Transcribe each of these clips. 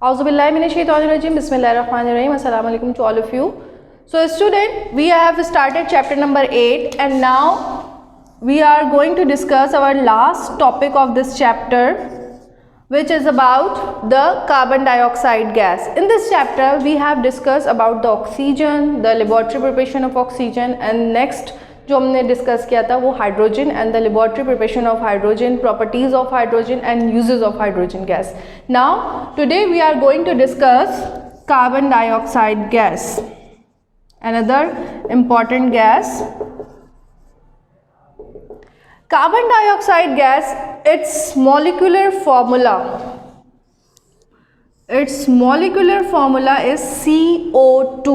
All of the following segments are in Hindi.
Auzubillahiminash-shaytanir-rajim. Bismillahir-rahmanir-rahim. Assalamu alaikum to all of you. So student, we have started chapter number 8 and now we are going to discuss our last topic of this chapter, which is about the carbon dioxide gas. In this chapter we have discussed about the oxygen, the laboratory preparation of oxygen, and next जो हमने डिस्कस किया था वो hydrogen and the laboratory preparation of hydrogen, properties of hydrogen and uses of hydrogen gas. Now today we are going to discuss carbon dioxide gas, another important gas. Carbon dioxide gas, its molecular formula is CO2.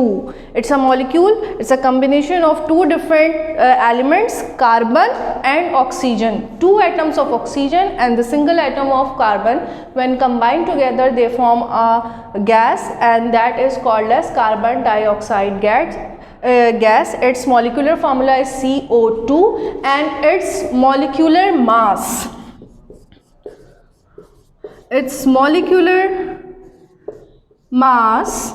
It's a molecule, it's a combination of two different elements, carbon and oxygen. Two atoms of oxygen and the single atom of carbon, when combined together they form a gas, and that is called as carbon dioxide gas. Its molecular formula is CO2 and its molecular mass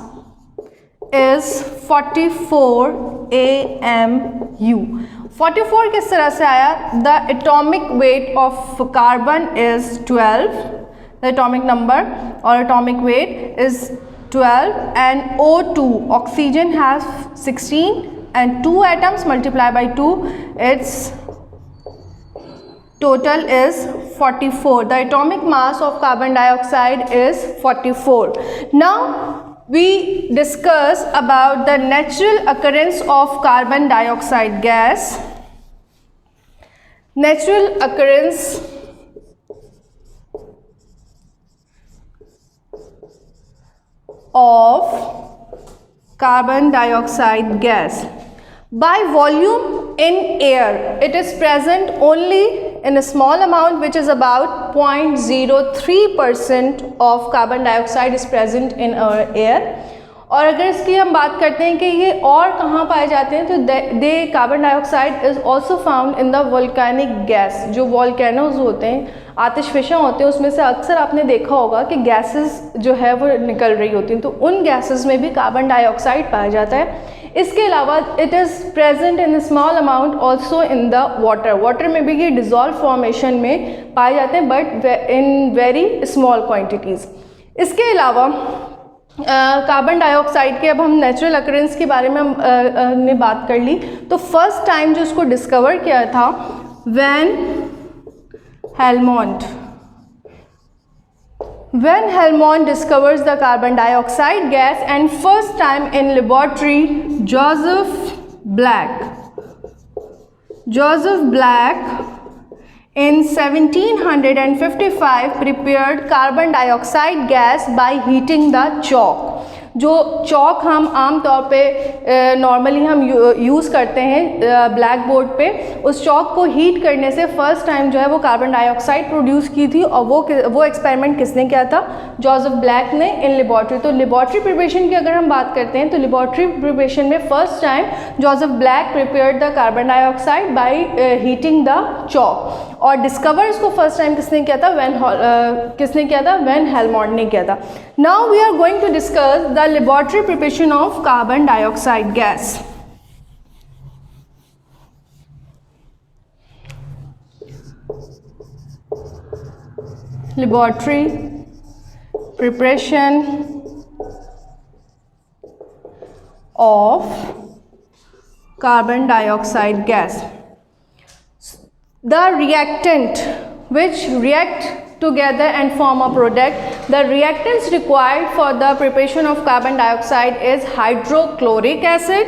is 44 AMU. 44 किस तरह से आया? The atomic weight of carbon is 12. The atomic number or atomic weight is 12, and O2, oxygen, has 16, and 2 atoms multiplied by 2, its total is 44. The atomic mass of carbon dioxide is 44. Now we discuss about the natural occurrence of carbon dioxide gas. Natural occurrence of carbon dioxide gas. By volume in air, it is present only in a small amount, which is about 0.03% of carbon dioxide is present in our air. और अगर इसकी हम बात करते हैं कि ये और कहाँ पाए जाते हैं, तो they carbon dioxide is also found in the volcanic gas. जो वोल्केनोज होते हैं, आतिशफिशा होते हैं, उसमें से अक्सर आपने देखा होगा कि गैसेस जो है वो निकल रही होती हैं, तो उन गैसेस में भी कार्बन डाइऑक्साइड पाया जाता है. इसके अलावा it is present in small amount also in the water में भी ये डिज़ोल्व फॉर्मेशन में पाए जाते हैं, but in very small quantities. इसके अलावा कार्बन डाइऑक्साइड के, अब हम नेचुरल अकरेंस के बारे में हमने बात कर ली, तो फर्स्ट टाइम जो उसको डिस्कवर किया था when Helmont discovers the carbon dioxide gas, and first time in laboratory Joseph Black in 1755 prepared carbon dioxide gas by heating the chalk. जो चॉक हम आम तौर पे नॉर्मली हम यूज़ करते हैं ब्लैक बोर्ड पे, उस चॉक को हीट करने से फर्स्ट टाइम जो है वो कार्बन डाइऑक्साइड प्रोड्यूस की थी. और वो एक्सपेरिमेंट किसने किया था? जोसेफ ब्लैक ने, इन लेबॉर्ट्री. तो लेबॉर्ट्री प्रिपरेशन की अगर हम बात करते हैं तो लेबॉर्ट्री प्रिपरेशन में first time Joseph Black prepared the carbon dioxide by heating the chalk. और डिस्कवर इसको फर्स्ट टाइम किसने किया था? वेन हेलमॉन्ट ने किया था. Now we are going to discuss the laboratory preparation of carbon dioxide gas. Laboratory preparation of carbon dioxide gas. The reactant which react together and form a product. The reactants required for the preparation of carbon dioxide is hydrochloric acid,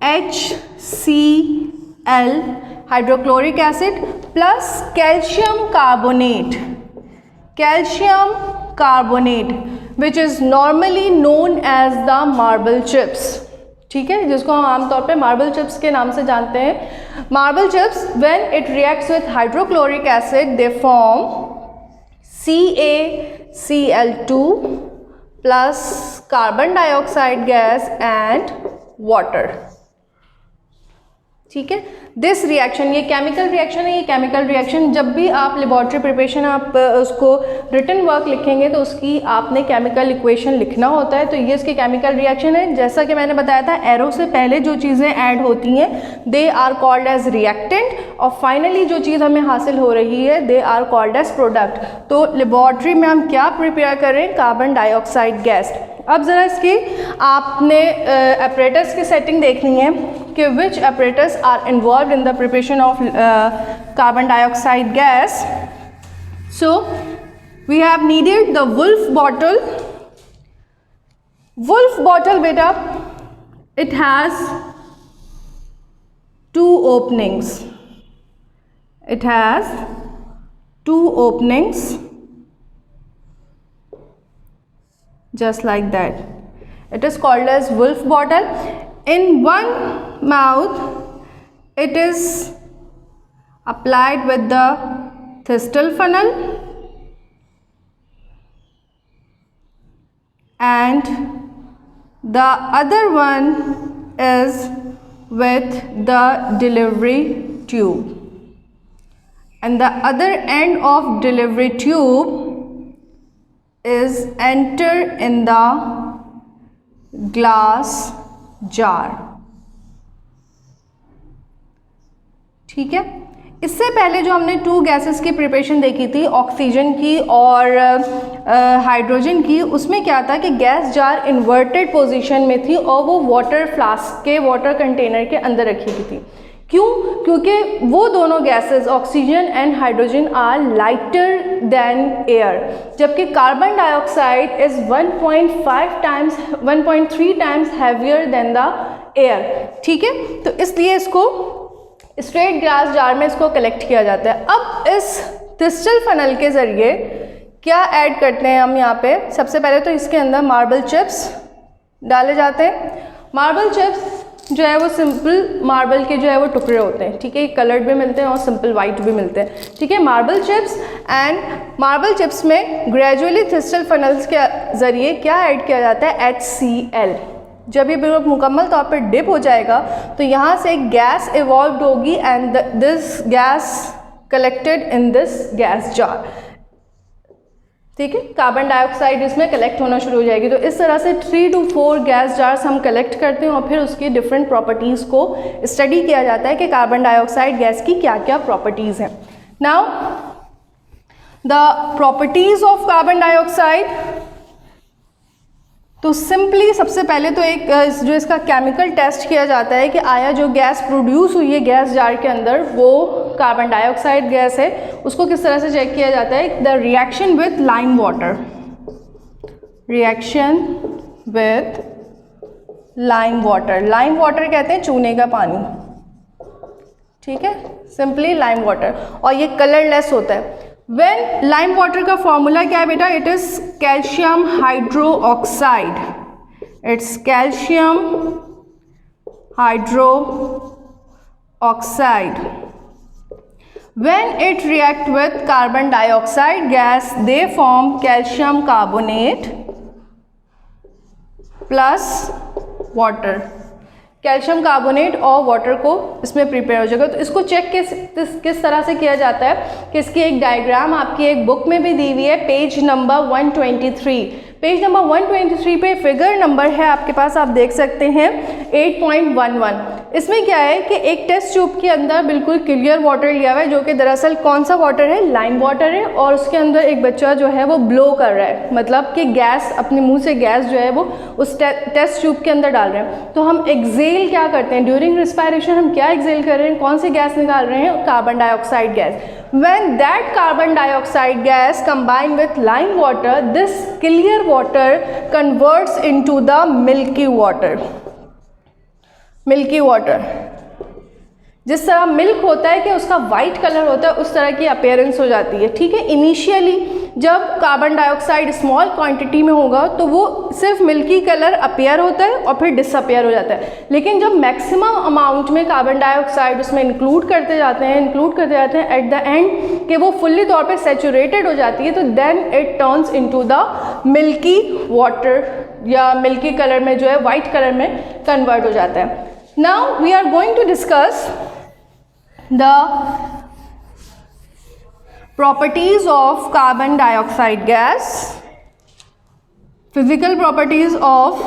HCl, hydrochloric acid, plus calcium carbonate, which is normally known as the marble chips. ठीक है, जिसको हम आमतौर पे मार्बल चिप्स के नाम से जानते हैं. Marble chips, when it reacts with hydrochloric acid, they form CaCl2 plus carbon dioxide gas and water. ठीक है। दिस रिएक्शन, ये केमिकल रिएक्शन है, ये केमिकल रिएक्शन जब भी आप लेबॉर्ट्री प्रिपरेशन आप उसको रिटन वर्क लिखेंगे तो उसकी आपने केमिकल इक्वेशन लिखना होता है। तो ये इसके केमिकल रिएक्शन है। जैसा कि मैंने बताया था, एरो से पहले जो चीज़ें ऐड होती हैं they are called as reactant, और फाइनली जो चीज़ हमें हासिल हो रही है they are called as product. तो लेबॉर्ट्री में हम क्या प्रिपेयर कर रहे हैं, कार्बन डाइऑक्साइड गैस। अब ज़रा इसकी आपने apparatus की सेटिंग देखनी है कि which apparatus are involved in the preparation of carbon dioxide gas. So we have needed the wolf bottle. Wolf bottle beta, it has two openings. It has two openings. Just like that. It is called as wolf bottle. In one mouth it is applied with the Thystel funnel, and the other one is with the delivery tube, and the other end of delivery tube is enter in the glass jar. ठीक है। इससे पहले जो हमने टू गैसेस की प्रिपरेशन देखी थी, ऑक्सीजन की और हाइड्रोजन की, उसमें क्या था कि गैस जार इन्वर्टेड पोजीशन में थी और वो वाटर फ्लास्क के वाटर कंटेनर के अंदर रखी गई थी। क्यों? क्योंकि वो दोनों gases oxygen and hydrogen are lighter than air, जबकि carbon dioxide is 1.3 times heavier than the air. ठीक है, तो इसलिए इसको स्ट्रेट ग्लास जार में इसको कलेक्ट किया जाता है। अब इस थिस्टल फनल के ज़रिए क्या ऐड करते हैं हम यहाँ पे, सबसे पहले तो इसके अंदर मार्बल चिप्स डाले जाते हैं। मार्बल चिप्स जो है वो सिंपल मार्बल के जो है वो टुकड़े होते हैं। ठीक है, कलर्ड भी मिलते हैं और सिंपल वाइट भी मिलते हैं। ठीक है, marble chips, and marble chips में ग्रेजुअली थिस्टल फनल्स के ज़रिए क्या ऐड किया जाता है, HCl। जब ये बिल्कुल मुकम्मल तौर पर डिप हो जाएगा तो यहाँ से एक गैस इवॉल्व होगी and this gas collected in this gas jar. ठीक है, कार्बन डाइऑक्साइड इसमें कलेक्ट होना शुरू हो जाएगी। तो इस तरह से 3 to 4 गैस जार्स हम कलेक्ट करते हैं और फिर उसकी डिफरेंट प्रॉपर्टीज़ को स्टडी किया जाता है कि कार्बन डाइऑक्साइड गैस की क्या क्या प्रॉपर्टीज़ हैं। Now the properties of carbon dioxide, तो सिंपली सबसे पहले तो एक जो इसका केमिकल टेस्ट किया जाता है कि आया जो गैस प्रोड्यूस हुई है गैस जार के अंदर वो कार्बन डाइऑक्साइड गैस है, उसको किस तरह से चेक किया जाता है, the reaction with lime water, reaction with lime water. Lime water कहते हैं चूने का पानी। ठीक है, सिंपली लाइम वाटर, और ये कलरलेस होता है। वेन लाइम वाटर का फॉर्मूला क्या है बेटा, it is calcium hydro oxide, it's calcium hydro oxide. When it react with carbon dioxide gas, they form calcium carbonate plus water। Calcium carbonate और वाटर को इसमें प्रिपेयर हो जाएगा। तो इसको चेक किस तरह से किया जाता है कि इसकी एक डायग्राम आपकी एक बुक में भी दी हुई है, पेज नंबर 123। पेज नंबर 123 पे फिगर नंबर है आपके पास, आप देख सकते हैं 8.11। इसमें क्या है कि एक टेस्ट ट्यूब के अंदर बिल्कुल क्लियर वाटर लिया हुआ है जो कि दरअसल कौन सा वाटर है, लाइम वाटर है, और उसके अंदर एक बच्चा जो है वो ब्लो कर रहा है, मतलब कि गैस अपने मुंह से गैस जो है वो उस टेस्ट ट्यूब के अंदर डाल रहे हैं। तो हम एक्सेल क्या करते हैं, ड्यूरिंग रिस्पायरेशन हम क्या एक्सेल कर रहे हैं, कौन सी गैस निकाल रहे हैं, carbon dioxide gas. When that carbon dioxide gas combined with lime water, this clear water converts into the milky water। Milky water, जिस तरह मिल्क होता है कि उसका वाइट कलर होता है उस तरह की अपीयरेंस हो जाती है। ठीक है, इनिशियली जब कार्बन डाइऑक्साइड स्मॉल क्वांटिटी में होगा तो वो सिर्फ मिल्की कलर अपीयर होता है और फिर डिसअपीयर हो जाता है, लेकिन जब मैक्सिमम अमाउंट में कार्बन डाइऑक्साइड उसमें इंक्लूड करते जाते हैं एट द एंड कि वो फुल्ली तौर पे सैचुरेटेड हो जाती है, तो then it turns into the milky water या मिल्की कलर में जो है वाइट कलर में कन्वर्ट हो जाता है। Now we are going to discuss the properties of carbon dioxide gas, physical properties of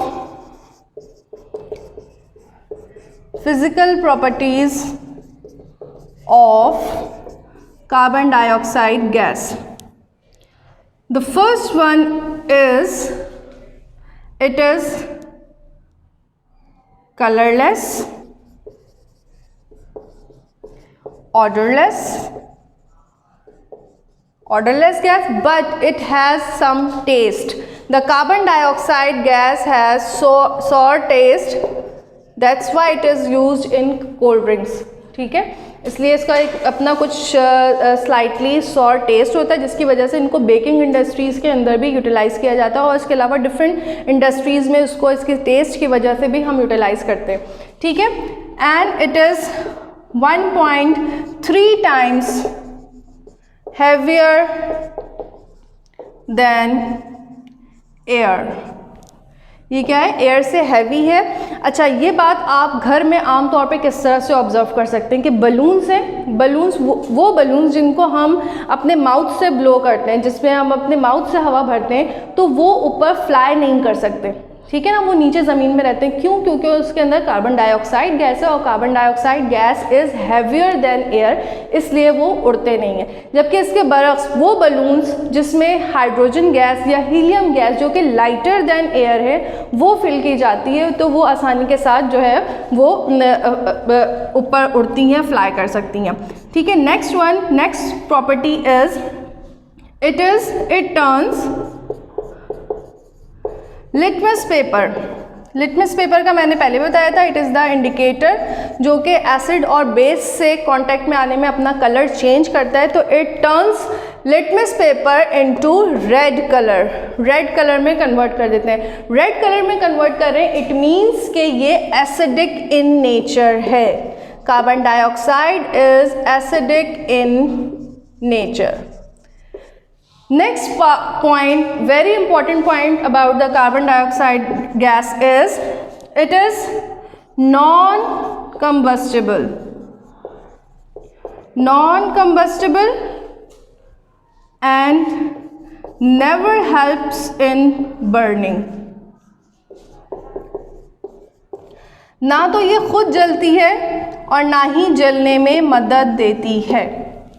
carbon dioxide gas. The first one is it is colorless, odorless gas, but it has some taste. The carbon dioxide gas has sour taste, that's why it is used in cold drinks. ठीक है, इसलिए इसका एक अपना कुछ स्लाइटली सॉर टेस्ट होता है, जिसकी वजह से इनको बेकिंग इंडस्ट्रीज़ के अंदर भी यूटिलाइज़ किया जाता है और इसके अलावा डिफरेंट इंडस्ट्रीज़ में उसको इसके टेस्ट की वजह से भी हम यूटिलाइज़ करते हैं. ठीक है, and it is 1.3 times heavier than air. ये क्या है, एयर से हैवी है. अच्छा, ये बात आप घर में आम तौर पे किस तरह से ऑब्जर्व कर सकते हैं कि बलून्स हैं, बलून्स वो बलून्स जिनको हम अपने माउथ से ब्लो करते हैं, जिसमें हम अपने माउथ से हवा भरते हैं, तो वो ऊपर फ्लाई नहीं कर सकते. ठीक है ना, वो नीचे ज़मीन में रहते हैं. क्यों? क्योंकि उसके अंदर कार्बन डाइऑक्साइड गैस है और carbon dioxide gas is heavier than air, इसलिए वो उड़ते नहीं हैं. जबकि इसके बरक्स वो बलून्स जिसमें हाइड्रोजन गैस या हीलियम गैस जो कि लाइटर देन एयर है वो फिल की जाती है, तो वो आसानी के साथ जो है वो ऊपर उड़ती हैं, फ्लाई कर सकती हैं. ठीक है, next property is it turns litmus paper का मैंने पहले बताया था, इट इज़ द इंडिकेटर जो कि एसिड और बेस से कांटेक्ट में आने में अपना कलर चेंज करता है. तो it turns litmus paper into red colour में कन्वर्ट कर देते हैं. रेड कलर में कन्वर्ट कर रहे हैं, इट मीन्स कि ये एसिडिक इन नेचर है. Carbon dioxide is acidic in nature. Next point, very important point about the carbon dioxide gas is it is non-combustible and never helps in burning. ना तो ये खुद जलती है और ना ही जलने में मदद देती है.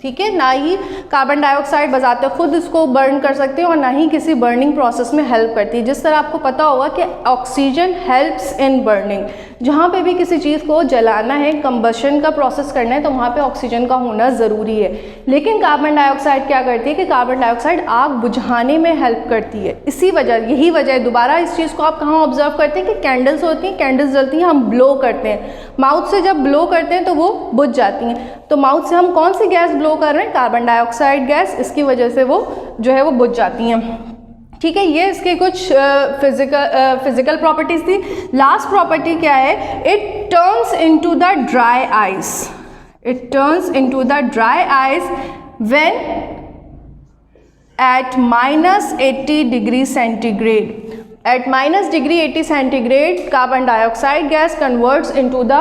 ठीक है, ना ही कार्बन डाइऑक्साइड बजाते खुद इसको बर्न कर सकते हैं और ना ही किसी बर्निंग प्रोसेस में हेल्प करती है. जिस तरह आपको पता होगा कि ऑक्सीजन हेल्प्स इन बर्निंग, जहाँ पे भी किसी चीज़ को जलाना है, कंबशन का प्रोसेस करना है, तो वहाँ पे ऑक्सीजन का होना ज़रूरी है. लेकिन कार्बन डाइऑक्साइड क्या करती है कि कार्बन डाइऑक्साइड आग बुझाने में हेल्प करती है. यही वजह है, दोबारा इस चीज़ को आप कहाँ ऑब्जर्व करते हैं कि कैंडल्स होती हैं, कैंडल्स जलती हैं, हम ब्लो करते हैं, माउथ से जब ब्लो करते हैं तो वो बुझ जाती हैं. तो माउथ से हम कौन सी गैस ब्लो कर रहे हैं? Carbon dioxide gas. इसकी वजह से वो जो है वो बुझ जाती हैं. ठीक है, ये इसके कुछ फिजिकल प्रॉपर्टीज थी. लास्ट प्रॉपर्टी क्या है? It turns into the dry ice when eight -80 degree centigrade. At -80 centigrade carbon dioxide gas converts into the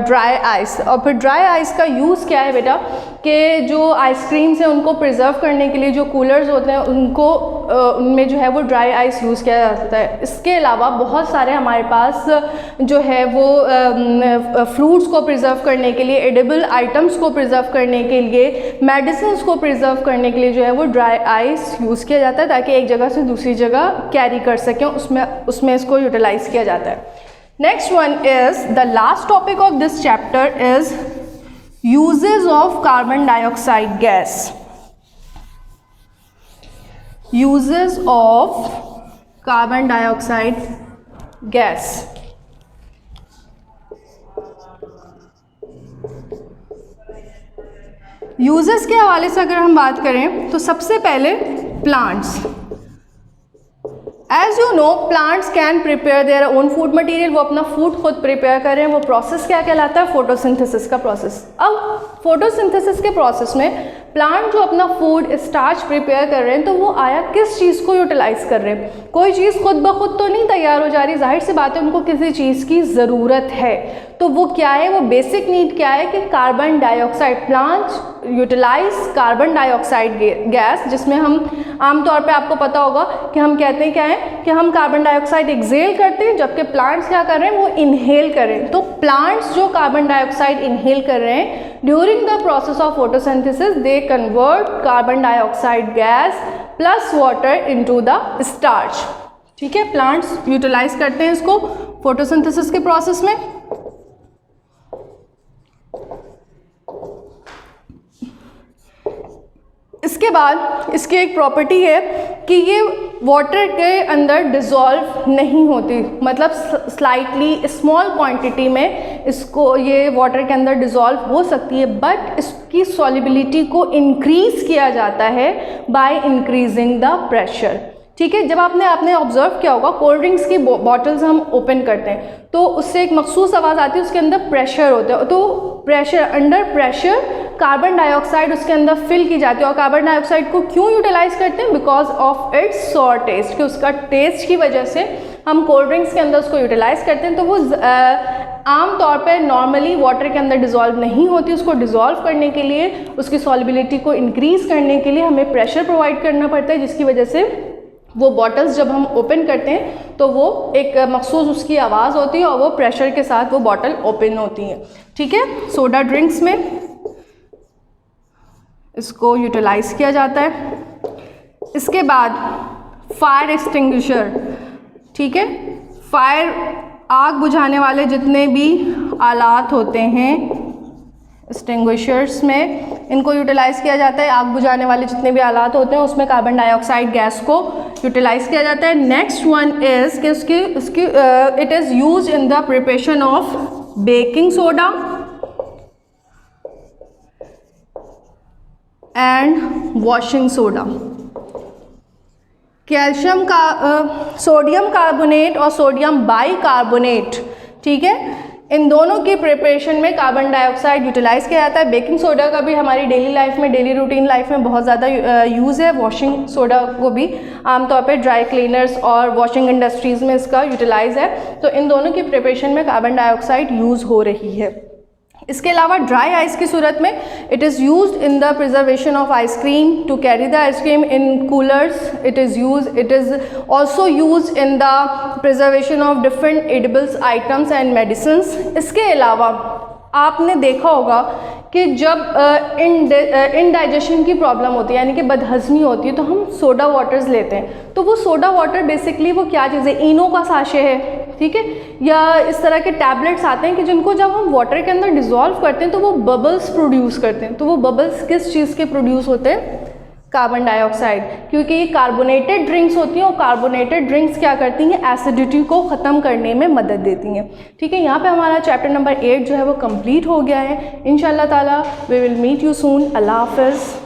dry ice. और फिर ड्राई आइस का यूज़ क्या है बेटा कि जो आइसक्रीम्स हैं उनको प्रिजर्व करने के लिए जो कूलर्स होते हैं उनको उनमें जो है वो ड्राई आइस यूज़ किया जाता है. इसके अलावा बहुत सारे हमारे पास जो है वो फ्रूट्स को प्रिजर्व करने के लिए, एडिबल आइटम्स को प्रिजर्व करने के लिए, मेडिसिन को प्रिजर्व करने के लिए जो है वो ड्राई आइस यूज़ किया जाता है ताकि एक जगह से दूसरी जगह कैरी कर सकें, उसमें इसको यूटिलाइज किया जाता है. Next one is the last topic of this chapter is uses of carbon dioxide gas. Uses of carbon dioxide gas. Uses के हवाले से अगर हम बात करें तो सबसे पहले plants. As you know plants can prepare their own food material, वो अपना फूड खुद प्रिपेयर कर रहे हैं, वो प्रोसेस क्या कहलाता है, फोटोसिंथेसिस का प्रोसेस। अब फोटोसिंथेसिस के प्रोसेस में प्लांट जो अपना फूड स्टार्च प्रिपेयर कर रहे हैं तो वो आया किस चीज़ को यूटिलाइज कर रहे हैं, कोई चीज़ खुद ब खुद तो नहीं तैयार हो जा रही, जाहिर सी बात है उनको किसी चीज़ की ज़रूरत है, तो वो क्या है, वो बेसिक नीड क्या है कि carbon dioxide, plant utilize carbon dioxide gas, जिसमें हम आमतौर पे आपको पता होगा कि हम कहते हैं क्या है कि हम कार्बन डाइऑक्साइड एक्सेल करते हैं, जबकि प्लांट्स क्या कर रहे हैं, वो इनहेल कर रहे हैं। तो प्लांट्स जो कार्बन डाइऑक्साइड इनहेल कर रहे हैं during the process of photosynthesis they convert carbon dioxide gas plus water into the starch. ठीक है, प्लांट्स यूटिलाइज करते हैं इसको फोटोसिंथेसिस के प्रोसेस में। इसके बाद इसकी एक प्रॉपर्टी है कि ये वाटर के अंदर डिज़ोल्व नहीं होती, मतलब स्लाइटली स्मॉल क्वांटिटी में इसको ये वाटर के अंदर डिज़ोल्व हो सकती है, बट इसकी सॉल्युबिलिटी को इंक्रीज़ किया जाता है बाय इंक्रीजिंग द प्रेशर। ठीक है, जब आपने ऑब्जर्व किया होगा कोल्ड ड्रिंक्स की बॉटल्स हम ओपन करते हैं तो उससे एक मखसूस आवाज़ आती है, उसके अंदर प्रेशर होता है, तो pressure under pressure carbon dioxide उसके अंदर फिल की जाती है। और कार्बन डाइऑक्साइड को क्यों यूटिलाइज करते हैं, because of its sour taste, कि उसका टेस्ट की वजह से हम कोल्ड ड्रिंक्स के अंदर उसको यूटिलाइज करते हैं। तो वो आम तौर पे नॉर्मली वाटर के अंदर डिज़ोल्व नहीं होती, उसको डिज़ोल्व करने के लिए, उसकी सॉल्युबिलिटी को इंक्रीज़ करने के लिए हमें प्रेशर प्रोवाइड करना पड़ता है, जिसकी वजह से वो बॉटल्स जब हम ओपन करते हैं तो वो एक मखसूस उसकी आवाज़ होती है और वो प्रेशर के साथ वो बॉटल ओपन होती है। ठीक है, सोडा ड्रिंक्स में इसको यूटिलाइज किया जाता है। इसके बाद फायर एक्सटिंग्विशर, ठीक है, फायर आग बुझाने वाले जितने भी आलात होते हैं एक्सटिंग्विशर्स में, इनको यूटिलाइज़ किया जाता है। आग बुझाने वाले जितने भी आलात होते हैं उसमें कार्बन डाइऑक्साइड गैस को यूटिलाइज़ किया जाता है। नेक्स्ट वन इज़ कि उसकी it is use in the preparation of baking soda and washing soda. Calcium का सोडियम कार्बोनेट और सोडियम बाइकार्बोनेट, ठीक है, इन दोनों की प्रिपरेशन में कार्बन डाइऑक्साइड यूटिलाइज़ किया जाता है। बेकिंग सोडा का भी हमारी डेली लाइफ में, डेली रूटीन लाइफ में बहुत ज़्यादा यूज़ है। वॉशिंग सोडा को भी आमतौर पे ड्राई क्लीनर्स और वॉशिंग इंडस्ट्रीज़ में इसका यूटिलाइज़ है। तो इन दोनों की प्रिपरेशन में कार्बन डाइऑक्साइड यूज़ हो रही है। इसके अलावा ड्राई आइस की सूरत में it is used in the preservation of ice cream, to carry the ice cream in coolers, it is also used in the preservation of different edibles items and medicines. इसके अलावा आपने देखा होगा कि जब इनडाइजेशन की प्रॉब्लम होती है, यानी कि बदहज़मी होती है, तो हम सोडा वाटर्स लेते हैं। तो वो सोडा वाटर बेसिकली वो क्या चीज़ है, इनो का साशे है, ठीक है, या इस तरह के टैबलेट्स आते हैं कि जिनको जब हम वाटर के अंदर डिज़ोल्व करते हैं तो वो बबल्स प्रोड्यूस करते हैं। तो वो बबल्स किस चीज़ के प्रोड्यूस होते हैं, कार्बन डाइऑक्साइड, क्योंकि ये कार्बोनेटेड ड्रिंक्स होती हैं और कार्बोनेटेड ड्रिंक्स क्या करती हैं, एसिडिटी को ख़त्म करने में मदद देती हैं। ठीक है, यहाँ पे हमारा चैप्टर नंबर 8 जो है वो कंप्लीट हो गया है। इंशाल्लाह ताला we will meet you soon. अल्लाह हाफ़िज़।